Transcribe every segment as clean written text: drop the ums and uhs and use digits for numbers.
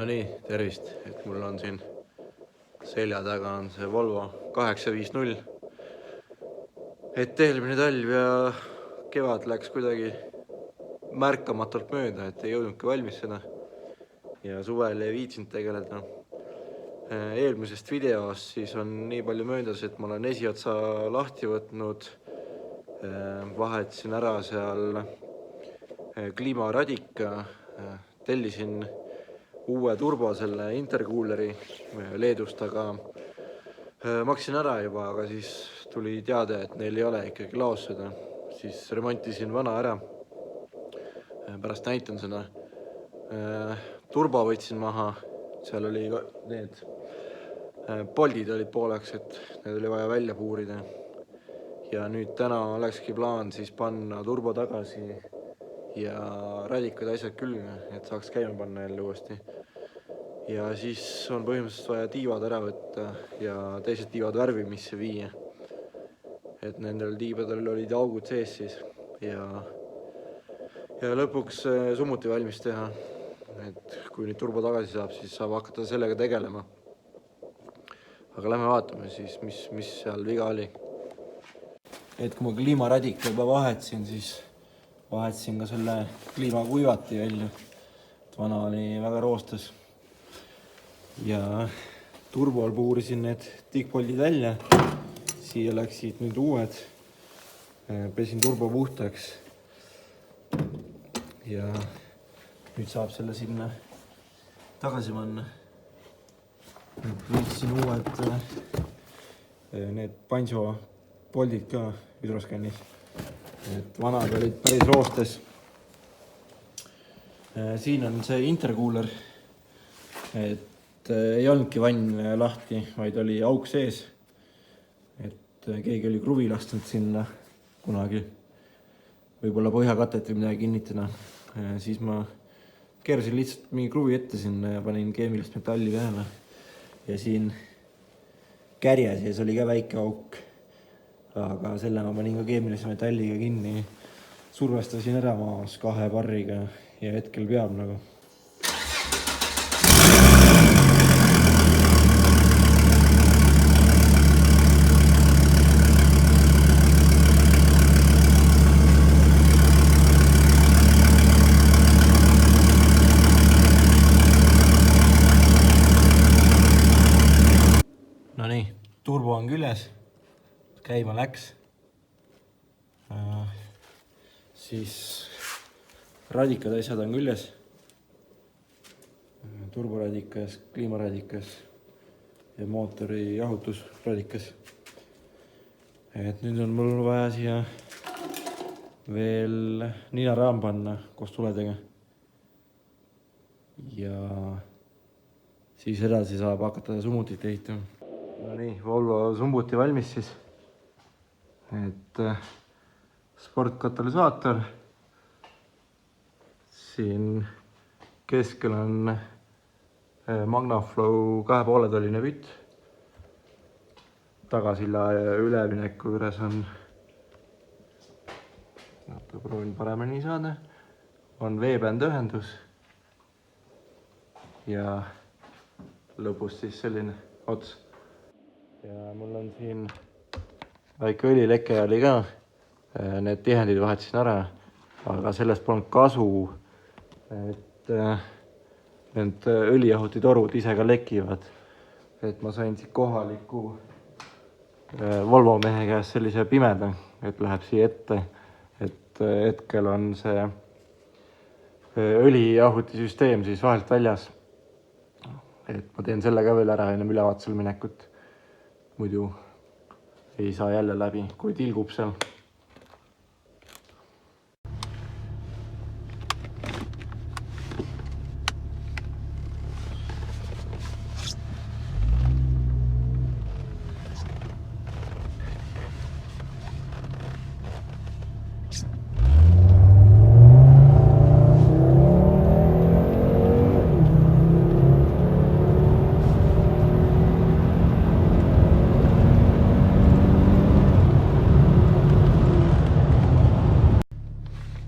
No nii, tervist, et mul on siin selja taga on see Volvo 850. Et eelmine talv ja kevad läks kuidagi märkamatult mööda, et ei jõudnudki valmis seda. Ja suvel ei viitsinud tegeleda. Eelmisest videost siis on nii palju möödas, et ma olen esiotsa lahti võtnud. Vahetasin ära seal kliimaradika, tellisin uue turbo selle intercooleri Leedust, aga maksin ära juba, aga siis tuli teade, et neil ei ole ikkagi laos seda. Siis remontisin vana ära. Pärast näitan seda. Turbo võtsin maha, seal oli need poldid olid pooleks, et need oli vaja välja puurida. Ja nüüd täna olekski plaan siis panna turbo tagasi ja radikad asjad külge, et saaks käima panna jälle uuesti. Ja siis on põhimõtteliselt vaja tiivad ära võtta ja teised tiivad värvimisse viia. Et nendel tiibadel olid augud sees siis ja lõpuks summuti valmis teha. Et kui nüüd turbo tagasi saab, siis saab hakata sellega tegelema. Aga lähme vaatame siis, mis seal viga oli. Et kui ma kliimaradika juba vahetasin, siis vahetasin ka selle kliimakuivati välja. Vana oli väga roostes. Ja turbol puurisin need tiikpoldid välja. Siia läksid nüüd uued. Pesin turbo puhtaks. Ja nüüd saab selle sinna tagasi panna. Võtsin uued need Panso poldid ka hüdroskännis. Et vanad olid päris roostes. Siin on see intercooler. Et ei olnudki vann lahti, vaid oli auk sees. Et keegi oli kruvi lastnud sinna kunagi. Võib-olla põhjakatet või midagi kinnitada. Siis ma keerasin lihtsalt mingi kruvi ette sinna ja panin keemilist metalli peale. Ja siin kärje sees oli ka väike auk. Aga selle ma panin ka keemilise metalliga kinni. Survestasin ära maas 2 barriga ja hetkel peab nagu. No nii, turbo on küljes. Käima läks. Siis radikad asjad on küljes. Turboradikas, kliimaradikas ja mootori jahutusradikas. Et nüüd on mul vaja siia veel ninaraam panna koos tuledega. Ja siis edasi saab hakata summutit ehitama. No nii, Volvo summuti valmis siis. Et sportkatalüsaator. Siin keskel on Magnaflow 2,5-tolline pütt. Tagasilla ja ülemineku juures on, proovin paremini saada, on veebänd ühendus ja lõpus siis selline ots. Ja mul on siin väike õlileke oli ka, need tihendid vahetasin ära, aga sellest polnud kasu, et need õlijahutitorud ise ka lekivad. Et ma sain siit kohaliku Volvo mehe käest sellise pimeda, et läheb siia ette, et hetkel on see õlijahutisüsteem siis vahelt väljas. Et ma teen selle ka veel ära enne ülevaatusel minekut. Muidu ei saa jälle läbi, kui tilgub seal.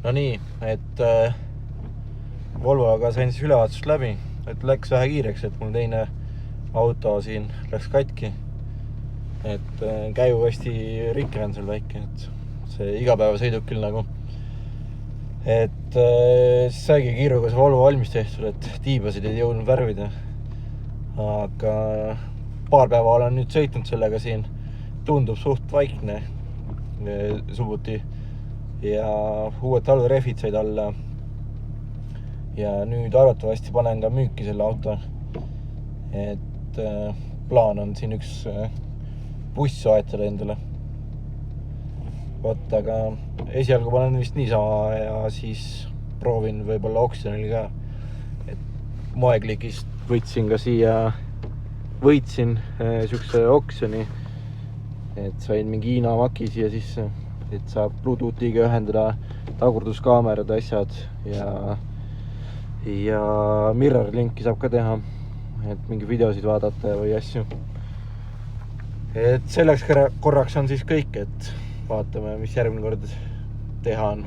No nii, et Volvoga sain siis ülevaatust läbi. et läks vähe kiireks, et mul teine auto siin läks katki. Et käigu hästi rikke on seal väike, et see igapäeva sõidub küll nagu. Et saigi kiiruga see Volvo valmis tehtud, et tiibasid ei jõudnud värvida. Aga paar päeva olen nüüd sõitnud sellega siin. Tundub suht vaikne subuti ja uued talverehvid said alla. Ja nüüd arvatavasti panen ka müüki selle auto. Et plaan on siin üks buss soetada endale. Võt, aga esialgu panen vist niisama ja siis proovin võib-olla oksjonil ka. Et moeklikist võtsin ka siia, võitsin siukse oksjoni, et sain mingi Hiina maki siia sisse, et saab Bluetoothiga ühendada tagurduskaamerad, asjad ja mirror linki saab ka teha, et mingi videosid vaadata või asju. Et selleks korraks on siis kõik, et vaatame, mis järgmine kord teha on.